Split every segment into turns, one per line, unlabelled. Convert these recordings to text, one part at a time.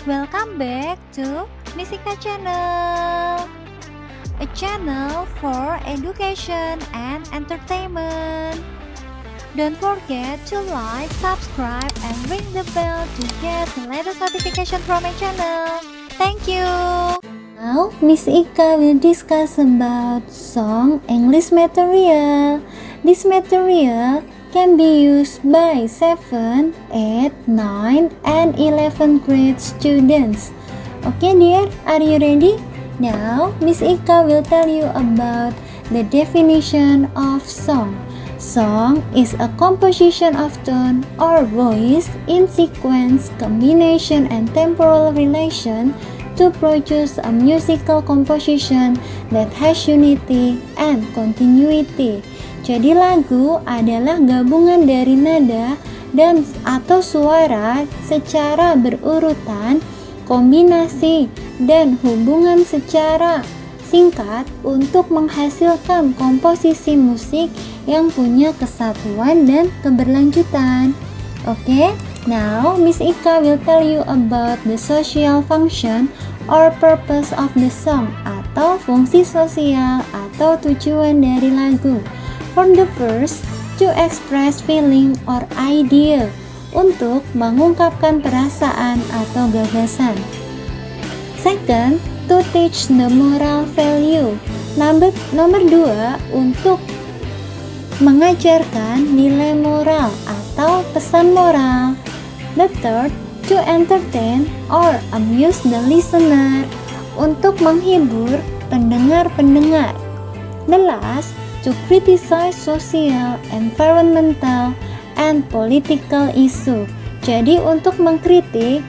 Welcome back to Misika Channel, a channel for education and entertainment. Don't forget to like, subscribe, and ring the bell to get the latest notification from my channel. Thank you. Now, Miss Ika will discuss about song English material. This material can be used by 7, 8, 9, and 11 grade students. Okay dear, are you ready? Now, Miss Ika will tell you about the definition of song. Song is a composition of tone or voice in sequence, combination, and temporal relation to produce a musical composition that has unity and continuity. Jadi lagu adalah gabungan dari nada dan atau suara secara berurutan, kombinasi, dan hubungan secara singkat untuk menghasilkan komposisi musik yang punya kesatuan dan keberlanjutan. Okay, now Miss Ika will tell you about the social function or purpose of the song atau fungsi sosial atau tujuan dari lagu. For the first, to express feeling or idea, untuk mengungkapkan perasaan atau gagasan. Second, to teach the moral value. Nomor 2, untuk mengajarkan nilai moral atau pesan moral. The third, to entertain or amuse the listener, untuk menghibur pendengar-pendengar. The last, to criticize social, environmental, and political issue. Jadi untuk mengkritik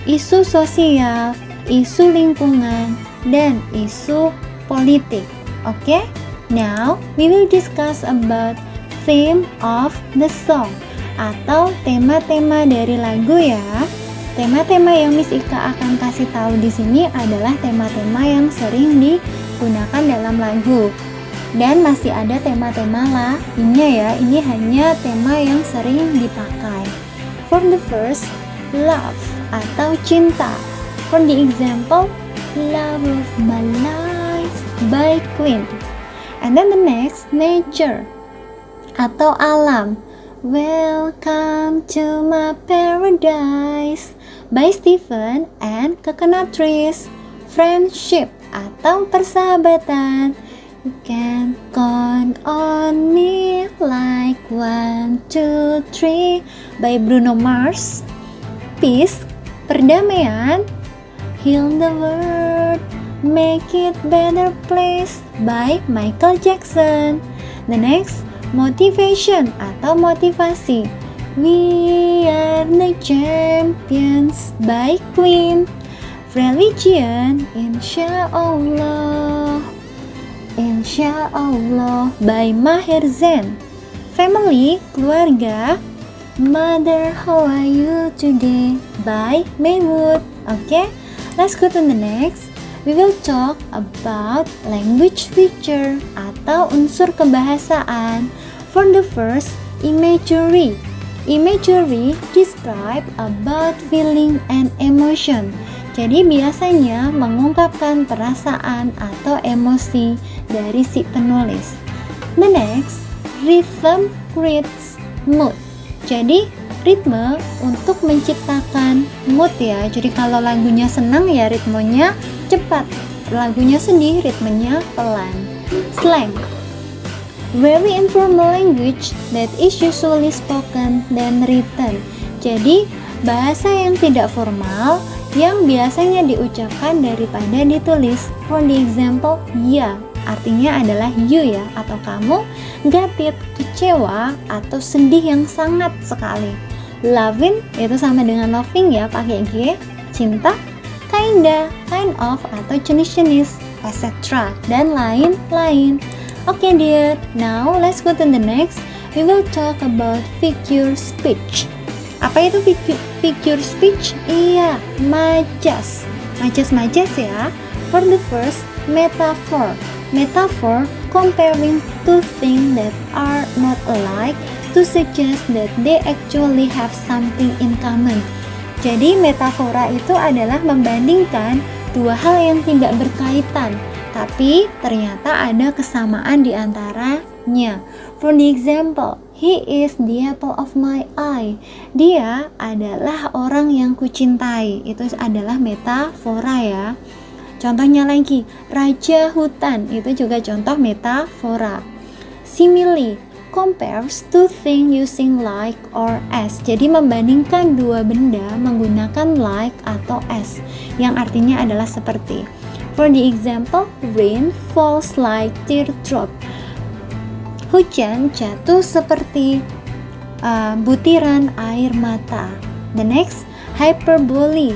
isu sosial, isu lingkungan, dan isu politik. Okay? Now, we will discuss about theme of the song atau tema-tema dari lagu ya. Tema-tema yang Miss Ika akan kasih tahu di sini adalah tema-tema yang sering digunakan dalam lagu. Dan masih ada tema-tema lainnya ya. Ini hanya tema yang sering dipakai. For the first, love atau cinta. For the example, Love of My Life by Queen. And then the next, nature atau alam. Welcome to my paradise by Stephen and Coconut Trees. Friendship atau persahabatan. You can count on me like 1, 2, 3 by Bruno Mars. Peace, perdamaian. Heal the world, make it better place by Michael Jackson. The next, motivation atau motivasi. We are the champions by Queen. Religion, Insyaallah. Insyaallah by Maher Zain. Family, keluarga. Mother, how are you today by Maywood. Okay, let's go to the next. We will talk about language feature atau unsur kebahasaan. For the first, imagery. Imagery describe about feeling and emotion. Jadi biasanya mengungkapkan perasaan atau emosi dari si penulis. The next, rhythm creates mood. Jadi ritme untuk menciptakan mood ya. Jadi kalau lagunya senang ya ritmenya cepat. Lagunya sedih ritmenya pelan. Slang, very informal language that is usually spoken than written. Jadi bahasa yang tidak formal yang biasanya diucapkan daripada ditulis. For the example, ya artinya adalah you ya, atau kamu. Gatit, kecewa atau sedih yang sangat sekali. Loving itu sama dengan loving ya, pakai G. Cinta, kinda, kind of atau jenis-jenis, etc. dan lain-lain. Okay dear, now let's go to the next. We will talk about figure speech. Apa itu figure speech? Iya, majas. Majas ya. For the first, metaphor. Metaphor, comparing two things that are not alike to suggest that they actually have something in common. Jadi metafora itu adalah membandingkan dua hal yang tidak berkaitan, tapi ternyata ada kesamaan di antaranya. For the example, he is the apple of my eye. Dia adalah orang yang kucintai. Itu adalah metafora ya. Contohnya lagi, raja hutan. Itu juga contoh metafora. Simile compares two things using like or as. Jadi membandingkan dua benda menggunakan like atau as, yang artinya adalah seperti. For the example, rain falls like teardrop. Hujan jatuh seperti butiran air mata. The next, hyperbole,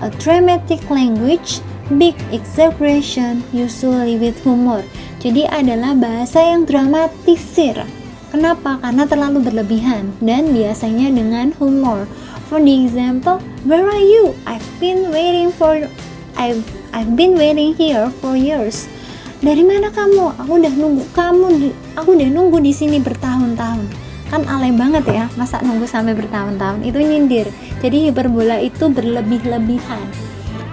a dramatic language, big exaggeration, usually with humor. Jadi adalah bahasa yang dramatisir. Kenapa? Karena terlalu berlebihan dan biasanya dengan humor. For the example, where are you? I've been waiting here for years. Dari mana kamu? Aku udah nunggu di sini bertahun-tahun. Kan alay banget ya, masa nunggu sampai bertahun-tahun? Itu nyindir. Jadi hiperbola itu berlebih-lebihan.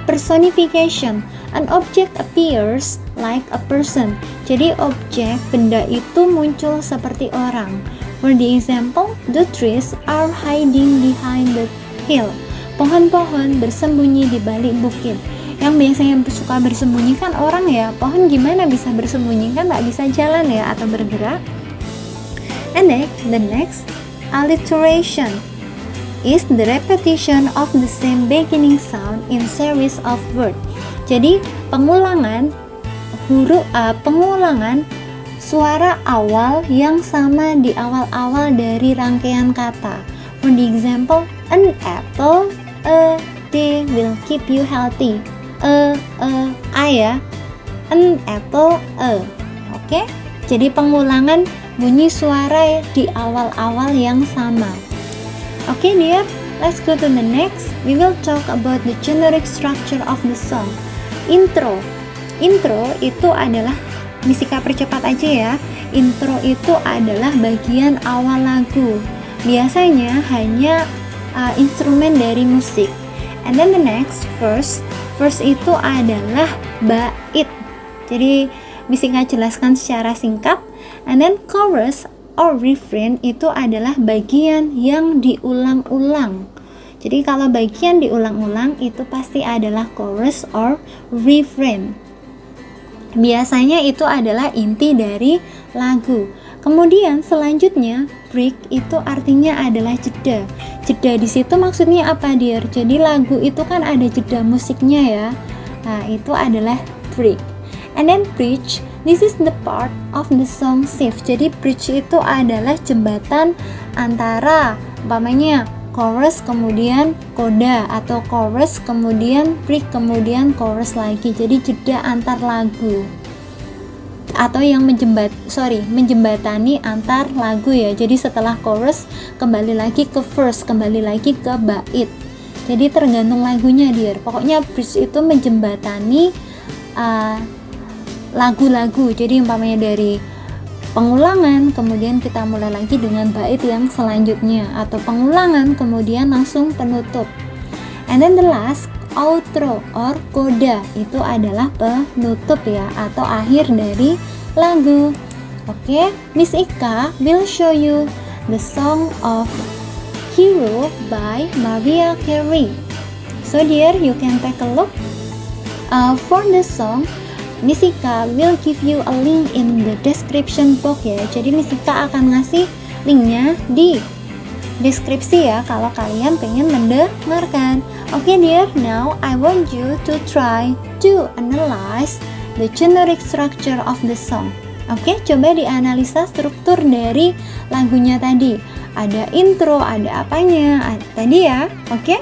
Personification, an object appears like a person. Jadi objek, benda itu muncul seperti orang. For the example, the trees are hiding behind the hill. Pohon-pohon bersembunyi di balik bukit. Yang biasanya suka bersembunyi kan orang ya. Pohon gimana bisa bersembunyi, kan nggak bisa jalan ya atau bergerak. And the next, alliteration is the repetition of the same beginning sound in series of words. Jadi pengulangan suara awal yang sama di awal-awal dari rangkaian kata. For the example, an apple a day will keep you healthy. Ya. An apple a. Oke? Jadi pengulangan bunyi suara di awal-awal yang sama. Okay dear, let's go to the next. We will talk about the generic structure of the song. Intro itu adalah, Misika percepat aja ya. Intro itu adalah bagian awal lagu. Biasanya hanya instrumen dari musik. And then the next, verse itu adalah bait. Jadi Misika jelaskan secara singkat. And then chorus or refrain itu adalah bagian yang diulang-ulang. Jadi kalau bagian diulang-ulang itu pasti adalah chorus or refrain. Biasanya itu adalah inti dari lagu. Kemudian selanjutnya break itu artinya adalah jeda. Jeda di situ maksudnya apa dear? Jadi lagu itu kan ada jeda musiknya ya. Nah, itu adalah break. And then bridge, this is the part of the song shift. Jadi bridge itu adalah jembatan antara umpamanya chorus kemudian coda, atau chorus kemudian break kemudian chorus lagi. Jadi jeda antar lagu, atau yang menjembatani antar lagu ya. Jadi setelah chorus kembali lagi ke verse, kembali lagi ke bait. Jadi tergantung lagunya dear. Pokoknya bridge itu menjembatani lagu-lagu. Jadi umpamanya dari pengulangan kemudian kita mulai lagi dengan bait yang selanjutnya, atau pengulangan kemudian langsung penutup. And then the last, outro or coda, itu adalah penutup ya, atau akhir dari lagu. Oke, Miss Ika will show you the song of Hero by Mariah Carey. So dear, you can take a look. For the song, Miss Ika will give you a link in the description box ya. Jadi Miss Ika akan ngasih linknya di deskripsi ya kalau kalian pengen mendengarkan. Oke dear, now I want you to try to analyze the generic structure of the song. Oke, coba dianalisa struktur dari lagunya tadi. Ada intro, ada apanya tadi ya. Oke.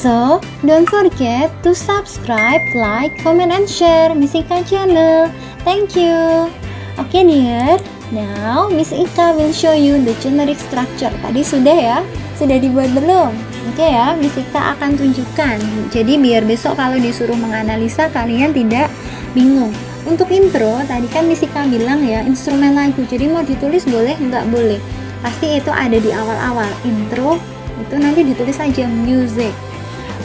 So, don't forget to subscribe, like, comment, and share Miss Ika channel. Thank you. Okay dear, now Miss Ika will show you the generic structure. Tadi sudah ya? Sudah dibuat belum? Oke ya, Miss Ika akan tunjukkan. Jadi biar besok kalau disuruh menganalisa kalian tidak bingung. Untuk intro, tadi kan Miss Ika bilang ya, instrumen lagu. Jadi mau ditulis boleh, nggak boleh. Pasti itu ada di awal-awal. Intro, itu nanti ditulis saja music.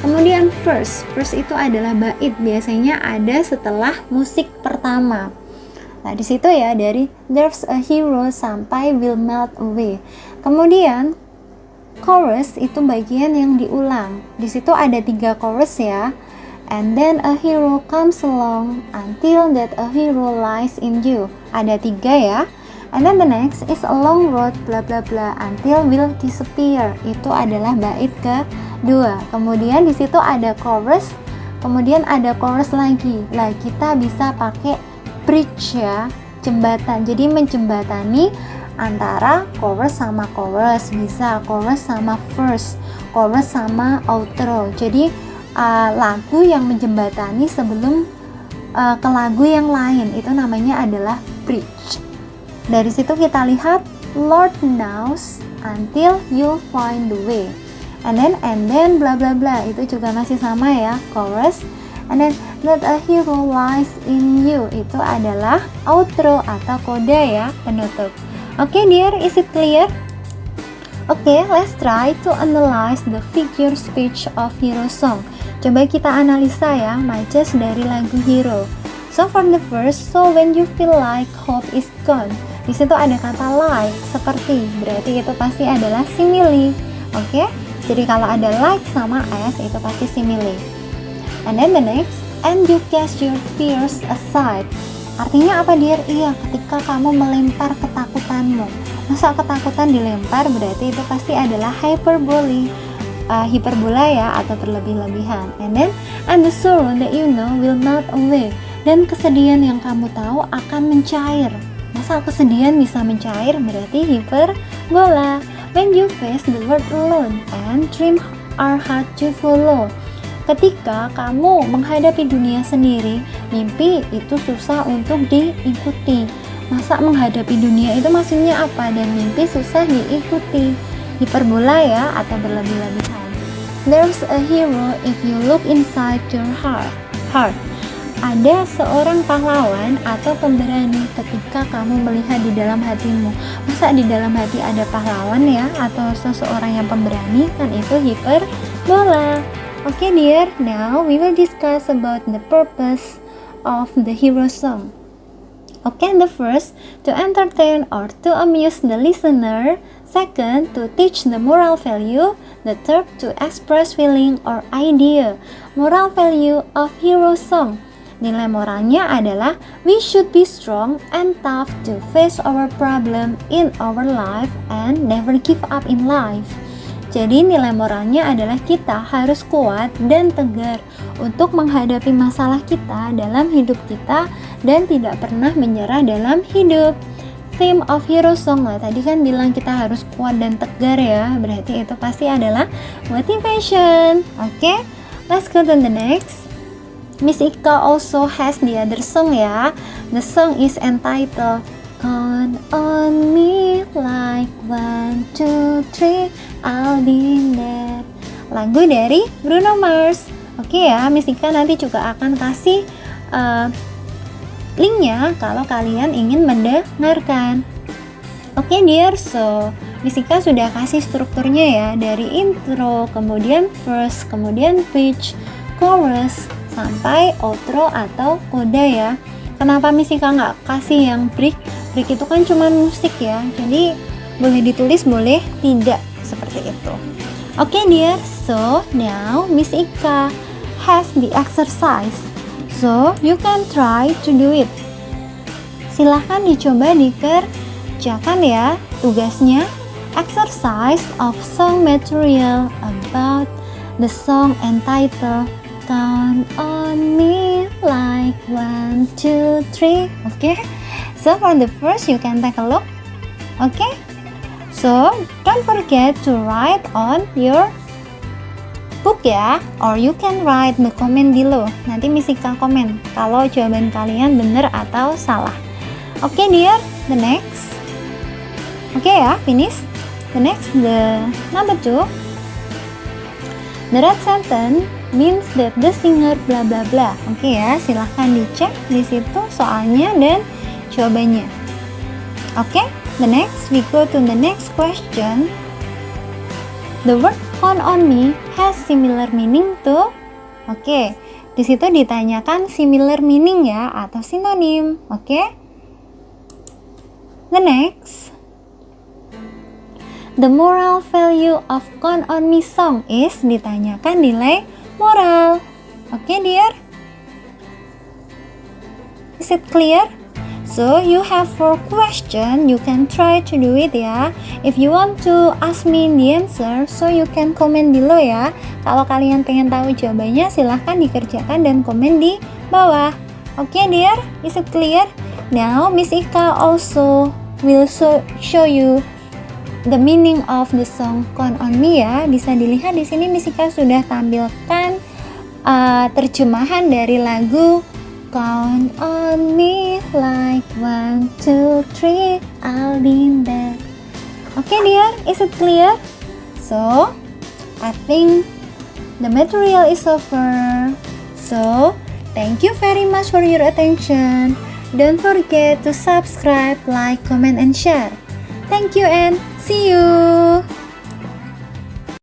Kemudian verse itu adalah bait, biasanya ada setelah musik pertama. Nah, di situ ya dari there's a hero sampai will melt away. Kemudian chorus itu bagian yang diulang. Di situ ada 3 chorus ya. And then a hero comes along until that a hero lies in you. Ada 3 ya. And then the next is a long road bla bla bla until will disappear. Itu adalah bait kedua. Kemudian di situ ada chorus, kemudian ada chorus lagi. Lah kita bisa pakai bridge ya, jembatan. Jadi menjembatani antara chorus sama chorus, bisa chorus sama verse, chorus sama outro. Jadi lagu yang menjembatani sebelum ke lagu yang lain, itu namanya adalah bridge. Dari situ kita lihat Lord knows until you find the way. And then bla bla bla, itu juga masih sama ya, chorus. And then let a hero lies in you, itu adalah outro atau coda ya, penutup. Oke dear, is it clear? Oke, let's try to analyze the figure speech of hero song. Coba kita analisa ya, matches dari lagu Hero. So for the first, so when you feel like hope is gone. Di situ ada kata like, seperti, berarti itu pasti adalah simile. Oke? Jadi kalau ada like sama as, itu pasti simile. And then the next, and you cast your fears aside. Artinya apa dear? Iya, ketika kamu melempar ketakutanmu. Masa ketakutan dilempar, berarti itu pasti adalah hyperbole. Hiperbola ya, atau berlebih-lebihan. And the sorrow that you know will melt away. Dan kesedihan yang kamu tahu akan mencair. Masa kesedihan bisa mencair, berarti hiperbola. When you face the world alone and dream are hard to follow. Ketika kamu menghadapi dunia sendiri, mimpi itu susah untuk diikuti. Masa menghadapi dunia itu maksudnya apa? Dan mimpi susah diikuti. Hiperbola ya, atau berlebih-lebihan. There's a hero if you look inside your heart. Ada seorang pahlawan atau pemberani ketika kamu melihat di dalam hatimu. Masa di dalam hati ada pahlawan ya, atau seseorang yang pemberani, kan itu hiperbola. Okay dear, now we will discuss about the purpose of the hero song. Okay, the first, to entertain or to amuse the listener. Second, to teach the moral value. The third, to express feeling or idea. Moral value of hero song. Nilai moralnya adalah we should be strong and tough to face our problem in our life and never give up in life. Jadi nilai moralnya adalah kita harus kuat dan tegar untuk menghadapi masalah kita dalam hidup kita dan tidak pernah menyerah dalam hidup. Theme of hero song lah, tadi kan bilang kita harus kuat dan tegar ya, berarti itu pasti adalah motivation. Oke, let's go to the next. Miss Ika also has the other song ya. The song is entitled Count on me like 1, 2, 3 I'll be there. Lagu dari Bruno Mars. Oke ya, Miss Ika nanti juga akan kasih linknya kalau kalian ingin mendengarkan. Oke dear, so Miss Ika sudah kasih strukturnya ya, dari intro, kemudian verse, kemudian bridge, chorus, sampai outro atau coda ya. Kenapa Miss Ika nggak kasih yang break? Break itu kan cuma musik ya, jadi boleh ditulis boleh tidak, seperti itu. Oke dear, so now Miss Ika has the exercise, so you can try to do it. Silahkan dicoba dikerjakan ya tugasnya. Exercise of song material about the song entitled Count on me like 1, 2, 3. Okay, so for the first you can take a look. Okay, so don't forget to write on your book ya, or you can write the comment below. Nanti Miss Ika komen kalau jawaban kalian benar atau salah. Okay dear, the next. Okay ya, finish. The next, the number 2. The red sentence means that the singer bla bla bla. Oke ya, silahkan dicek di situ soalnya dan jawabannya. Oke, the next we go to the next question. The word count on me has similar meaning to. Oke, di situ ditanyakan similar meaning ya atau sinonim. Oke. The next. The moral value of count on me song is, ditanyakan nilai moral. Oke, dear? Is it clear? So you have 4 questions. You can try to do it ya. If you want to ask me the answer, so you can comment below ya. Kalau kalian pengen tahu jawabannya, silahkan dikerjakan dan komen di bawah. Okay, dear? Is it clear? Now Miss Ika also will show you the meaning of the song Count on Me ya. Bisa dilihat di sini Miss Ika sudah tampilkan terjemahan dari lagu Count on me like 1, 2, 3, I'll be there. Okay, dear, is it clear? So, I think the material is over. So, thank you very much for your attention. Don't forget to subscribe, like, comment, and share. Thank you and see you.